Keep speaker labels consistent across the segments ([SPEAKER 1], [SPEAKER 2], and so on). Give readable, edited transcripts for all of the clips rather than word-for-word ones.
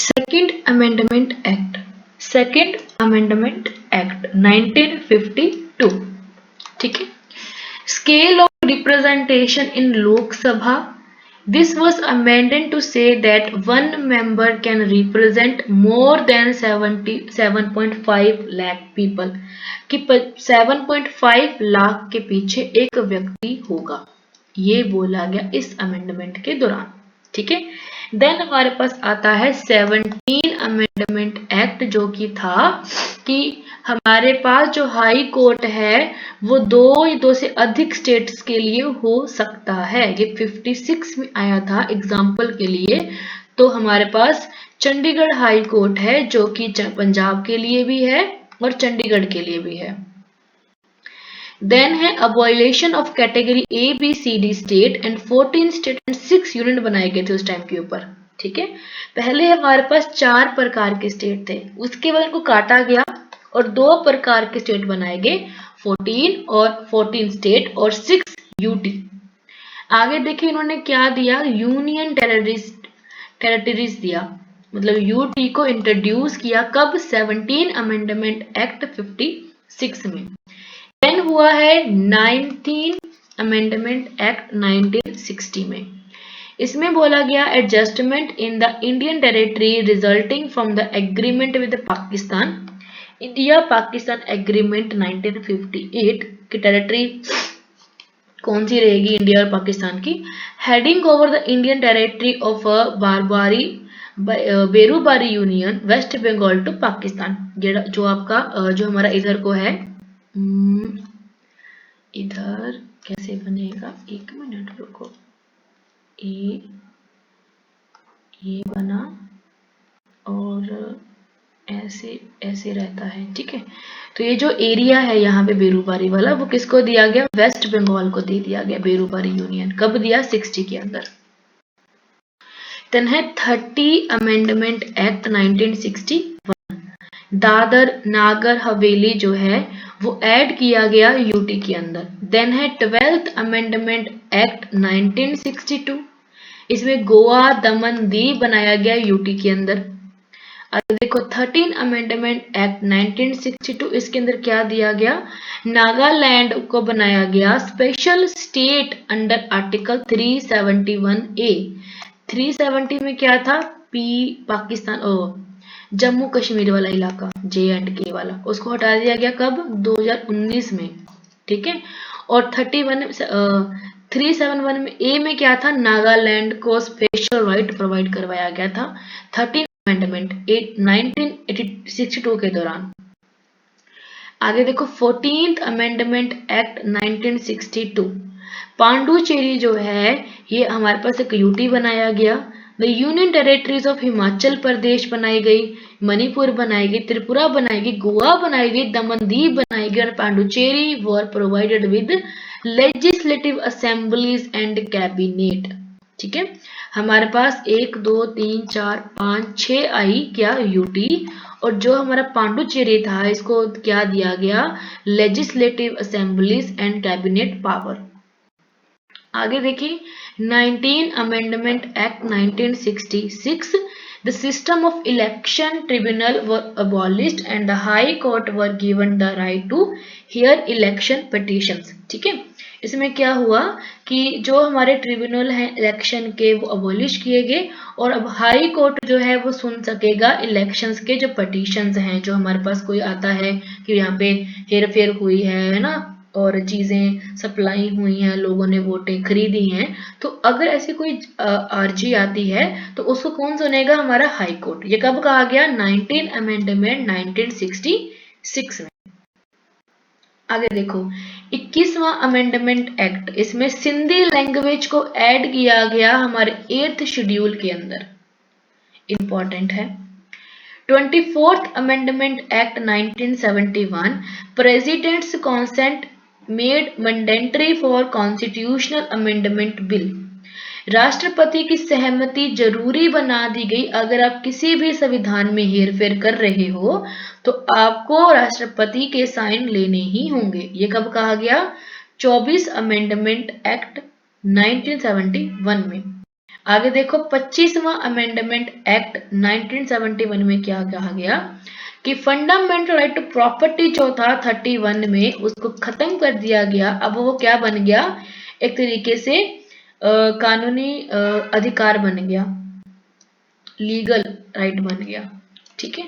[SPEAKER 1] Second amendment act, second amendment act 1952, ठीक है। Scale of representation in Lok Sabha, this was amended to say that one member can represent more than 7.5 lakh people, कि 7.5 लाख के पीछे एक व्यक्ति होगा, ये बोला गया इस अमेंडमेंट के दौरान, ठीक है। देन हमारे पास आता है 17 अमेंडमेंट एक्ट, जो कि था कि हमारे पास जो हाई कोर्ट है वो दो से अधिक स्टेट्स के लिए हो सकता है। ये 56 में आया था एग्जाम्पल के लिए। तो हमारे पास चंडीगढ़ हाई कोर्ट है, जो कि पंजाब के लिए भी है और चंडीगढ़ के लिए भी है। देन है abolition of category A B C D state and 14 state and 6 unit बनाए गए थे उस टाइम के ऊपर, ठीक है। पहले हमारे पास 4 प्रकार के स्टेट थे, उसके बाद उनको काटा गया और 2 प्रकार के स्टेट बनाए गए, 14 स्टेट और 6 यूटी। आगे देखिए इन्होंने क्या दिया, यूनियन टेरिटरीज दिया, मतलब यूटी को इंट्रोड्यूस किया कब, 17 अमेंडमेंट एक्ट 56 में। देन हुआ है 19 अमेंडमेंट एक्ट 1960 में। इसमें बोला गया adjustment in the Indian territory resulting from the agreement with Pakistan, India Pakistan agreement 1958 की टेरिटरी कौन सी रहेगी, इंडिया और पाकिस्तान की। Heading over the Indian territory of Berubari Union West Bengal to Pakistan, जो आपका जो हमारा इधर को है, इधर कैसे बनेगा, एक मिनट रुको, ये बना और ऐसे ऐसे रहता है, ठीक है। तो ये जो एरिया है यहाँ पे बेरूबारी वाला, वो किसको दिया गया, वेस्ट बंगाल को दे दिया गया बेरूबारी यूनियन। कब दिया, 60 के अंदर। देन है 30 अमेंडमेंट एक्ट 1961, दादर नागर हवेली जो है वो ऐड किया गया यूटी के अंदर। देन है 12th अमेंडमेंट एक्ट 1962, इसमें गोवा दमन दीव बनाया गया यूटी के अंदर। अब देखो 13 अमेंडमेंट एक्ट 1962, इसके अंदर क्या दिया गया, नागालैंड को बनाया गया special state under article 371A। 370 में क्या था, पाकिस्तान जम्मू कश्मीर वाला इलाका, J&K वाला, उसको हटा दिया गया कब, 2019 में, ठीक है। और 371 में ए में क्या था, नागालैंड को स्पेशल राइट प्रोवाइड करवाया गया था 13 अमेंडमेंट 1962 के दौरान। आगे देखो 14th अमेंडमेंट एक्ट 1962, पांडुचेरी जो है ये हमारे पास एक यूटी बनाया गया। The union territories of Himachal Pradesh बनाई गई, मणिपुर बनाई गई, त्रिपुरा बनाई गई, गोवा बनाई गई, दमन दीव बनाई गई और Pondicherry were provided with legislative assemblies and cabinet, ठीक है। हमारे पास 1 2 3 4 5 6 आई क्या, यूटी, और जो हमारा पांडुचेरी था इसको क्या दिया गया, legislative assemblies and cabinet power. आगे देखिए 19 amendment act 1966, the system of election tribunal were abolished and the high court were given the right to hear election petitions, ठीक है। इसमें क्या हुआ कि जो हमारे ट्रिब्यूनल हैं इलेक्शन के वो अबॉलिश किए गए और अब हाई कोर्ट जो है वो सुन सकेगा इलेक्शंस के जो पटिशंस हैं, जो हमारे पास कोई आता है कि यहाँ पे हेर फेर हुई है ना, और चीजें सप्लाई हुई हैं, लोगों ने वोटें खरीदी हैं, तो अगर ऐसी कोई अर्जी आती है तो उसको कौन सुनेगा, हमारा हाई कोर्ट। ये कब कहा गया, 19 अमेंडमेंट 1966 में। आगे देखो 21वां अमेंडमेंट एक्ट, इसमें सिंधी लैंग्वेज को ऐड किया गया हमारे 8th शेड्यूल के अंदर, इंपॉर्टेंट है। 24th amendment act 1971, president's consent made mandatory for constitutional amendment bill, राष्ट्रपति की सहमति जरूरी बना दी गई। अगर आप किसी भी संविधान में हेरफेर कर रहे हो तो आपको राष्ट्रपति के साइन लेने ही होंगे। ये कब कहा गया, 24 अमेंडमेंट एक्ट 1971 में। आगे देखो 25वां अमेंडमेंट एक्ट 1971 में क्या कहा गया कि फंडामेंटल राइट टू प्रॉपर्टी जो था 31 में उसको खत्म कर दिया गया। अब वो क्या बन गया, एक तरीके से कानूनी अधिकार बन गया, लीगल राइट बन गया। ठीक है,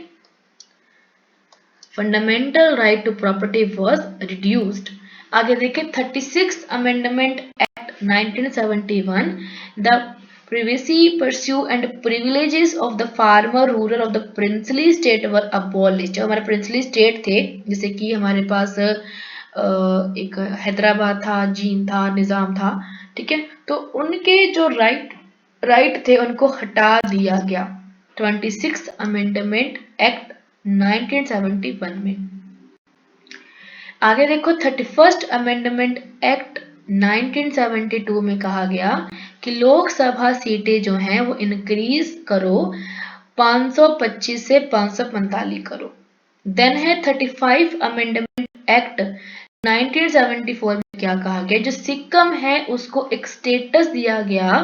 [SPEAKER 1] fundamental right to property was reduced. आगे देखें 36 amendment act 1971, the privacy, pursue and privileges of the farmer ruler of the princely state were abolished। जो हमारे princely state थे, जैसे कि हमारे पास एक हैदराबाद था, जींद था, निजाम था, ठीक है, तो उनके जो राइट थे उनको हटा दिया गया 26 अमेंडमेंट एक्ट 1971 में। आगे देखो 31st अमेंडमेंट एक्ट 1972 में कहा गया कि लोकसभा सीटें जो हैं वो इंक्रीज करो 525 से 545 करो। देन है 35 अमेंडमेंट एक्ट 1974 में क्या कहा गया, जो सिक्किम है उसको एक स्टेटस दिया गया,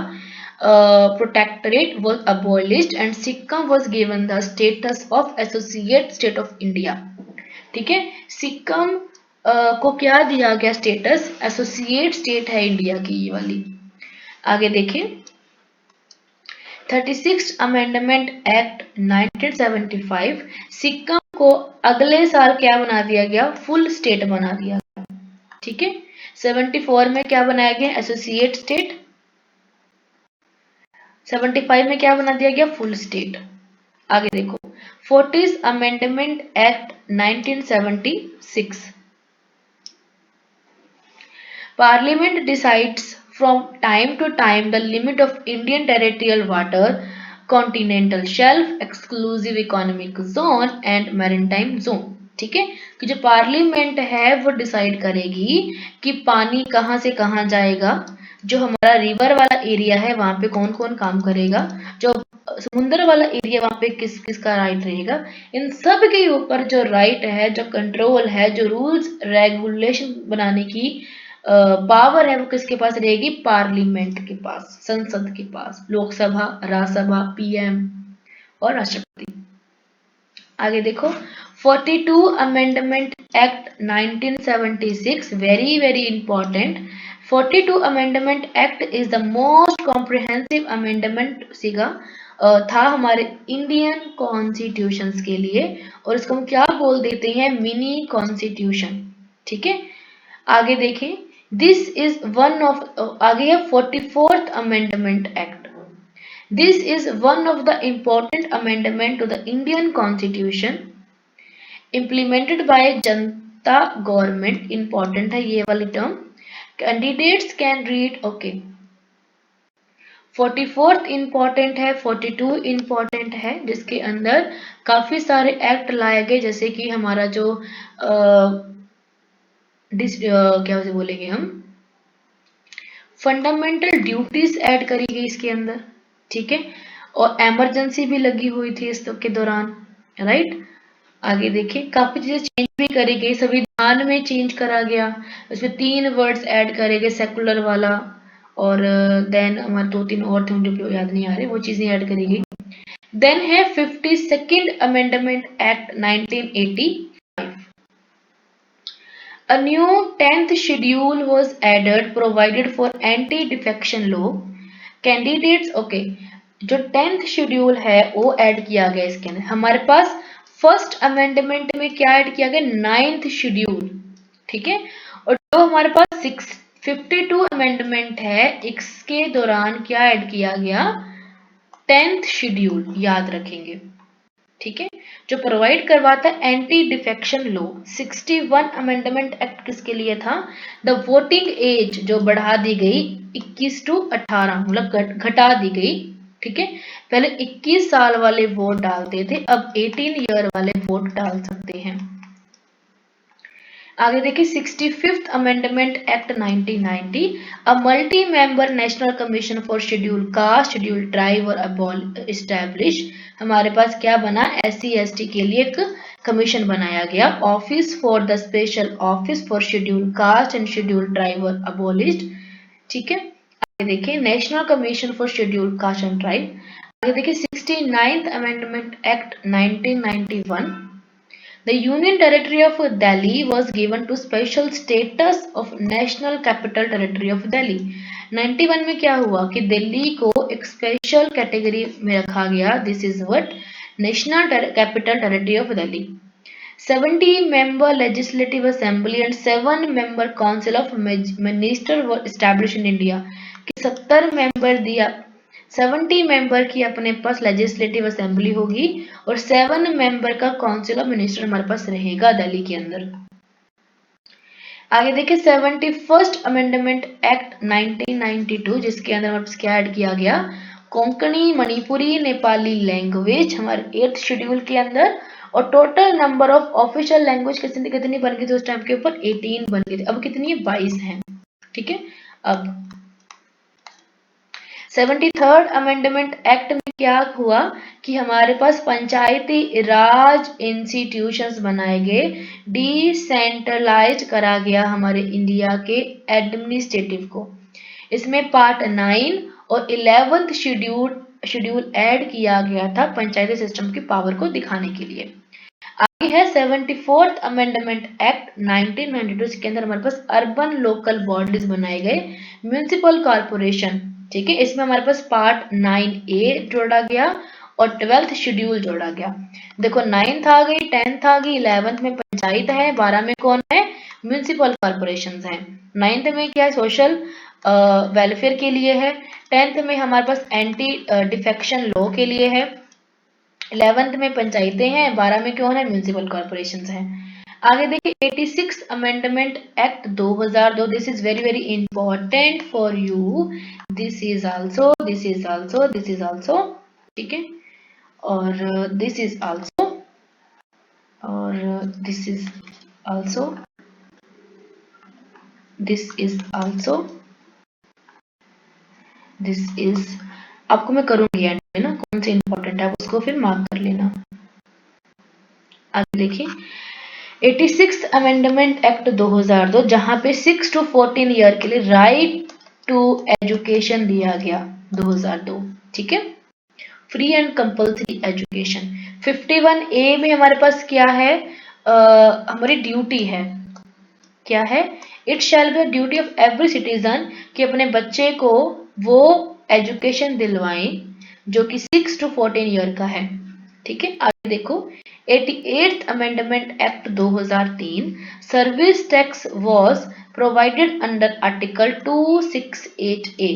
[SPEAKER 1] protectorate was abolished and Sikkim was given the status of associate state of India. ठीक है, सिक्किम को क्या दिया गया स्टेटस, एसोसिएट स्टेट है इंडिया की ये वाली। आगे देखिए 36 अमेंडमेंट एक्ट 1975, सिक्किम को अगले साल क्या बना दिया गया, फुल स्टेट बना दिया गया। ठीक है, 74 में क्या बनाया गया, एसोसिएट स्टेट, 75 में क्या बना दिया गया, फुल स्टेट। आगे देखो 40th amendment act 1976, Parliament decides from time to time the limit of Indian territorial water, continental shelf, exclusive economic zone and maritime zone। ठीक है, कि जो पार्लियामेंट है वो डिसाइड करेगी कि पानी कहाँ से कहाँ जाएगा, जो हमारा रिवर वाला एरिया है वहां पे कौन कौन काम करेगा, जो समुद्र वाला एरिया वहां पे किस किस का राइट रहेगा, इन सब के ऊपर जो राइट है, जो कंट्रोल है, जो रूल्स रेगुलेशन बनाने की पावर है वो किसके पास रहेगी, पार्लियामेंट के पास, संसद के पास, लोकसभा, राज्यसभा, पीएम और राष्ट्रपति। आगे देखो 42 amendment act 1976, very very important. 42 amendment act is the most comprehensive amendment था हमारे इंडियन कॉन्स्टिट्यूशन के लिए, और इसको हम क्या बोल देते हैं, मिनी कॉन्स्टिट्यूशन। ठीक है, आगे देखें दिस इज वन ऑफ, आगे है 44th amendment act. This is one of the important amendment to the Indian Constitution implemented by Janata government. important है ये वाली term. Candidates can read, okay, 44th important है, 42 important है, जिसके अंदर काफी सारे एक्ट लाए गए, जैसे कि हमारा जो क्या उसे बोलेंगे हम, फंडामेंटल ड्यूटीज ऐड करी गई इसके अंदर। ठीक है, और इमरजेंसी भी लगी हुई थी इस के दौरान, राइट। आगे देखिए काफी चीजें चेंज भी करी गई, संविधान में चेंज करा गया, उसमें 3 वर्ड्स ऐड करे गए, सेकुलर वाला, और देन हमारे 2-3 और थे मुझे याद नहीं आ रहे, वो चीजें ऐड करी गई। देन है 52nd amendment act 1985। A new 10th schedule was added provided for anti-defection law. Candidates, okay, जो 10th शेड्यूल है वो ऐड किया गया इसके अंदर। हमारे पास फर्स्ट अमेंडमेंट में क्या ऐड किया गया, 9th शेड्यूल। ठीक है, और जो हमारे पास 52 अमेंडमेंट है इसके दौरान क्या ऐड किया गया, 10th शेड्यूल, याद रखेंगे। ठीक है, जो प्रोवाइड करवाता है anti defection law. 61 amendment act किसके लिए था, द वोटिंग एज जो बढ़ा दी गई 21 to 18, मतलब घटा दी गई। ठीक है, पहले 21 साल वाले वोट डालते थे, अब 18 ईयर वाले वोट डाल सकते हैं। आगे देखिए 65th amendment act 1990, a multi member national commission for schedule cast, schedule tribe और इस्टेब्लिश। हमारे पास क्या बना, SC/ST के लिए एक कमीशन बनाया गया, office for the special office for schedule cast and schedule tribe और अबॉलिश्ड। ठीक है, देखिए national commission for scheduled caste and tribe. आगे देखिए 69th amendment act 1991। The Union Territory of Delhi was given to special status of National Capital Territory of Delhi। 91 में क्या हुआ कि दिल्ली को एक स्पेशल कैटेगरी में रखा गया। This is what national capital territory of Delhi. 70-member legislative assembly and 7-member council of minister were established in India। कि 70 मेंबर दिया, 70 मेंबर की अपने पास लेजिस्लेटिव असेंबली होगी और 7 मेंबर का काउंसिल ऑफ मिनिस्टर हमारे पास रहेगा दिल्ली के अंदर। आगे देखिए 71st अमेंडमेंट एक्ट 1992 जिसके अंदर हमारे पास क्या ऐड किया गया, कोंकणी मणिपुरी नेपाली लैंग्वेज हमारे 8th शेड्यूल के अंदर। और total number of official language कितनी बन गई थी उस टाइम के ऊपर, 18 बन गई थी। अब कितनी है, 22 है। ठीक है। अब 73rd अमेंडमेंट एक्ट में क्या हुआ कि हमारे पास पंचायती राज इंस्टीट्यूशंस बनाए गए, डिसेंट्रलाइज करा गया हमारे इंडिया के एडमिनिस्ट्रेटिव को। इसमें पार्ट 9 और 11th शेड्यूल ऐड किया गया था पंचायती सिस्टम की पावर को दिखाने के लिए। आगे है 74th अमेंडमेंट एक्ट 1992 के अंदर हमारे पास अर्बन लोकल बॉडीज बनाए गए, म्यूनिसिपल कॉर्पोरेशन। ठीक है, इसमें हमारे पास पार्ट 9A जोड़ा गया और 12th शेड्यूल जोड़ा गया। देखो 9th आ गई, 10th आ गई, 11th में पंचायत है, 12 में कौन है, म्यूनिसिपल कॉर्पोरेशन है, 9th में क्या है, सोशल वेलफेयर के लिए है, 10th में हमारे पास एंटी डिफेक्शन लॉ के लिए है, 11th में पंचायतें हैं, 12 में कौन है, म्यूनिसिपल कॉर्पोरेशन है। आगे देखिए 86 amendment act 2002। This is very very important for you. This is also ठीक है, और दिस इज आल्सो, और this is also, this is also, this is, आपको मैं करूंगी एंड में ना कौन से इंपॉर्टेंट है उसको फिर मार्क कर लेना। आगे देखिए 86 अमेंडमेंट एक्ट 2002 जहां पे 6 to 14 ईयर के लिए राइट टू एजुकेशन दिया गया 2002। ठीक है, free and compulsory education. 51A में हमारे पास क्या है, हमारी ड्यूटी है, क्या है, it shall be duty of every citizen कि अपने बच्चे को वो एजुकेशन दिलवाएं जो कि 6 to 14 ईयर का है। ठीक है, आगे देखो 88th amendment act 2003। Service tax was provided under article 268A।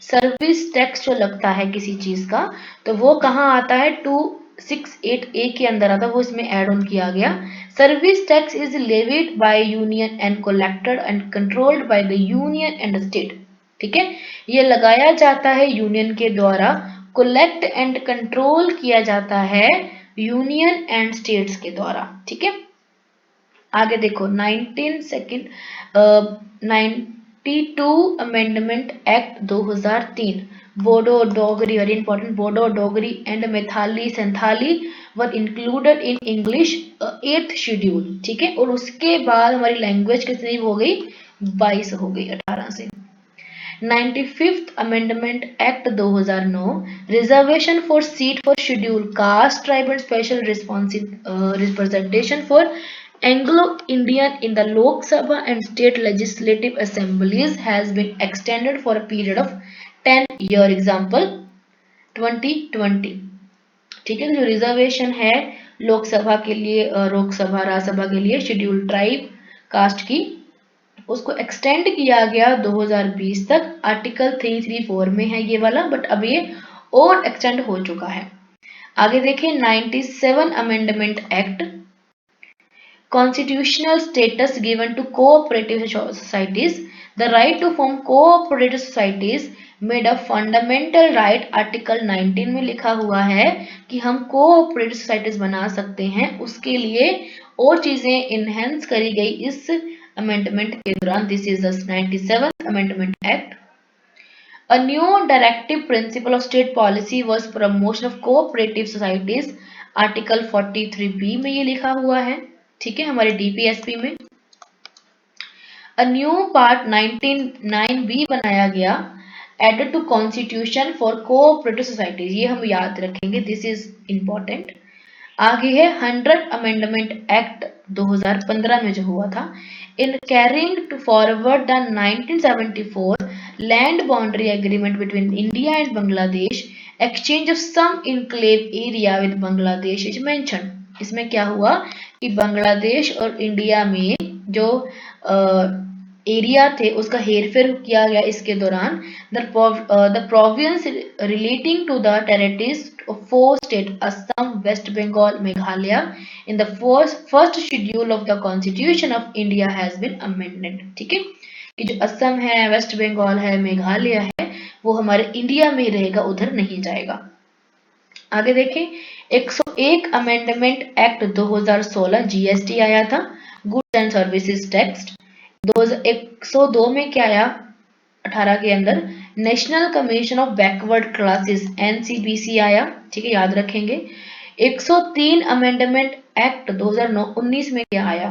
[SPEAKER 1] Service tax जो लगता है किसी चीज का तो वो कहाँ आता है, 268A के अंदर आता है, वो इसमें एड ऑन किया गया। Service tax is levied by union and collected and controlled by the union and state. ठीक है, ये लगाया जाता है यूनियन के द्वारा, कलेक्ट एंड कंट्रोल किया जाता है यूनियन एंड स्टेट्स के द्वारा। ठीक है, आगे देखो 92 amendment act 2003। Bodo Dogri, very important, Bodo Dogri and Maithili Santhali were included in English 8th schedule. ठीक है, और उसके बाद हमारी लैंग्वेज कितनी हो गई, 22 हो गई 18 से। 95th amendment act 2009। Reservation for seat for schedule caste tribe and special representation for Anglo Indian in the Lok Sabha and state legislative assemblies has been extended for a period of 10 year. Example 2020। ठीक है, जो reservation है लोकसभा के लिए, लोकसभा राज्यसभा के लिए schedule tribe cast की, उसको एक्सटेंड किया गया 2020 तक। आर्टिकल 334 में है ये वाला, बट अब ये और एक्सटेंड हो चुका है। आगे देखिए 97 amendment act. Constitutional status given to cooperative societies. The right to form cooperative societies made a fundamental right. Article 19 में लिखा हुआ है कि हम कोऑपरेटिव सोसाइटीज बना सकते हैं, उसके लिए और चीजें इनहेंस करी गई इस अमेंडमेंट के दौरान। This is the 97th amendment act. A new directive principle of state policy was promotion of cooperative societies। Article 43B में ये लिखा हुआ है। ठीक है, हमारे DPSP में। A new part 199B बनाया गया। Added to constitution for cooperative societies, ये हम याद रखेंगे, दिस इज इम्पोर्टेंट। आगे है 100 अमेंडमेंट एक्ट 2015 में जो हुआ था, in carrying to forward the 1974 land boundary agreement between India and Bangladesh, exchange of some enclave area with Bangladesh is mention. इसमें क्या हुआ कि बांग्लादेश और इंडिया में जो एरिया थे उसका हेरफेर किया गया इसके दौरान। The province relating to the territories of four states Assam, West Bengal, Meghalaya in the first schedule of the Constitution of India has been amended। ठीक है, कि जो असम है, वेस्ट बंगाल है, मेघालय है, वो हमारे इंडिया में ही रहेगा, उधर नहीं जाएगा। आगे देखें, 101 अमेंडमेंट एक्ट 2016 जीएसटी आया था, गुड्स एंड सर्विसेज टैक्स। 102 में क्या आया 18 के अंदर, national commission of backward classes NCBC आया। ठीक है, याद रखेंगे। 103 अमेंडमेंट एक्ट 2019 में क्या आया,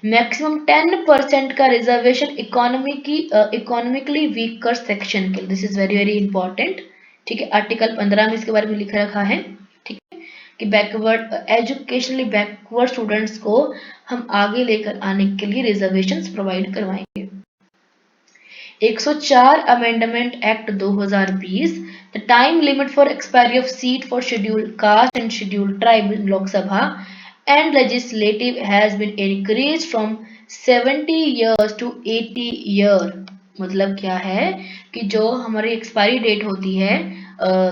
[SPEAKER 1] मैक्सिमम 10% का रिजर्वेशन इकोनॉमिकली वीकर सेक्शन के, this is very very important. ठीक है, आर्टिकल 15 में इसके बारे में लिखा रखा है। ठीक है, कि बैकवर्ड एजुकेशनली बैकवर्ड स्टूडेंट्स को हम आगे लेकर आने के लिए रिजर्वेशंस प्रोवाइड करवाएंगे। 104 amendment act 2020, the time limit for expiry of seat for scheduled caste and scheduled tribe in Lok Sabha and legislative has been increase from 70 years to 80 year। मतलब क्या है कि जो हमारी एक्सपायरी डेट होती है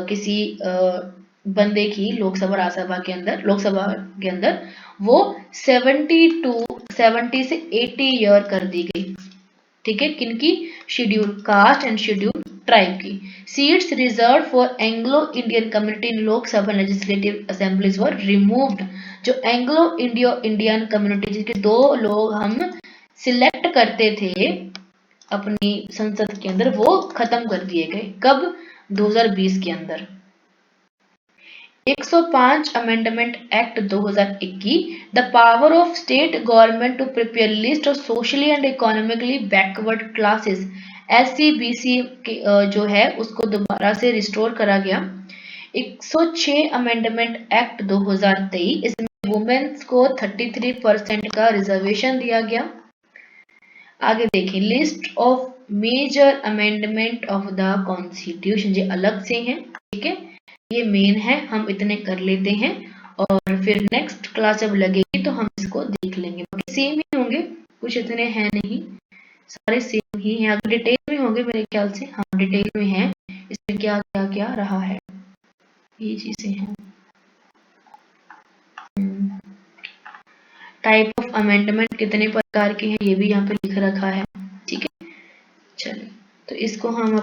[SPEAKER 1] किसी बंदे की लोकसभा राज्यसभा के अंदर, लोकसभा के अंदर, वो 70 से 80 ईयर कर दी गई। ठीक है, किनकी, scheduled caste and scheduled tribe की। Seats reserved for Anglo Indian community in Lok Sabha legislative assemblies were removed. जो एंग्लो इंडियन कम्युनिटी जिसके 2 लोग हम सिलेक्ट करते थे अपनी संसद के अंदर, वो खत्म कर दिए गए। कब, 2020 के अंदर। 105 amendment act 2021, the power of state government to prepare list of socially and economically backward classes SCBC जो है उसको दोबारा से रिस्टोर करा गया। 106 अमेंडमेंट एक्ट 2023, इसमें वुमेन्स को 33% का रिजर्वेशन दिया गया। आगे देखें, list of major amendment of the constitution, ये अलग से हैं। ठीक है, ये मेन है, हम इतने कर लेते हैं और फिर नेक्स्ट क्लास जब लगेगी तो हम इसको देख लेंगे। बाकी सेम ही होंगे, कुछ इतने हैं नहीं, सारे सेम ही हैं। अगर डिटेल में होंगे मेरे ख्याल से, हाँ डिटेल में है, इसमें क्या क्या क्या रहा है, ये चीजें हैं। टाइप ऑफ अमेंडमेंट कितने प्रकार के हैं ये भी यहाँ पे लिख रखा है। ठीक है, चलिए तो इसको हम